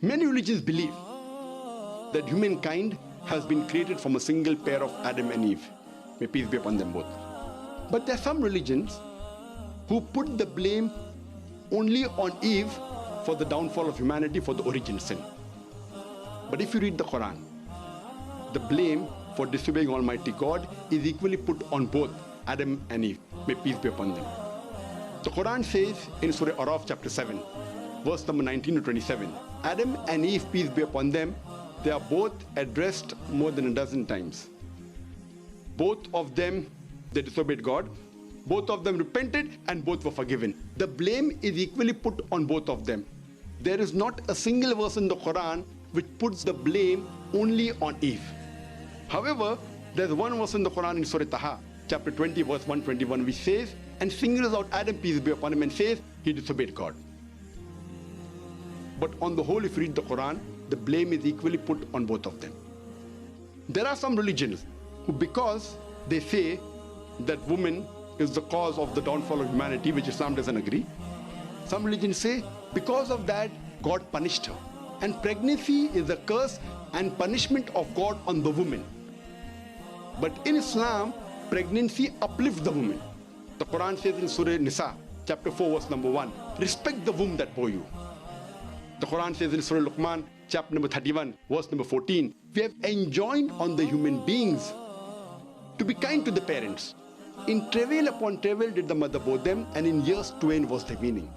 Many religions believe that humankind has been created from a single pair of Adam and Eve. May peace be upon them both. But there are some religions who put the blame only on Eve for the downfall of humanity, for the origin sin. But if you read the Quran, the blame for disobeying Almighty God is equally put on both Adam and Eve. May peace be upon them. The Quran says in Surah Araf chapter 7, verse number 19 to 27, Adam and Eve, peace be upon them, they are both addressed more than a dozen times. Both of them, they disobeyed God. Both of them repented and both were forgiven. The blame is equally put on both of them. There is not a single verse in the Quran which puts the blame only on Eve. However, there's one verse in the Quran in Surah Taha, chapter 20, verse 121, which says, and singles out Adam, peace be upon him, and says he disobeyed God. But on the whole, if you read the Quran, the blame is equally put on both of them. There are some religions who, because they say that woman is the cause of the downfall of humanity, which Islam doesn't agree, some religions say because of that God punished her. And pregnancy is a curse and punishment of God on the woman. But in Islam, pregnancy uplifts the woman. The Quran says in Surah Nisa, chapter 4, verse number 1, respect the womb that bore you. The Quran says in Surah Luqman, chapter number 31, verse number 14, we have enjoined on the human beings to be kind to the parents. In travail upon travail did the mother bore them, and in years twain was their weaning.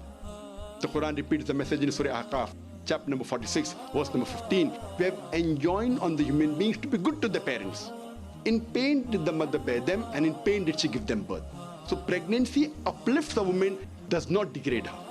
The Quran repeats the message in Surah Ahqaf, chapter number 46, verse number 15. We have enjoined on the human beings to be good to the parents. In pain did the mother bear them, and in pain did she give them birth. So pregnancy uplifts the woman, does not degrade her.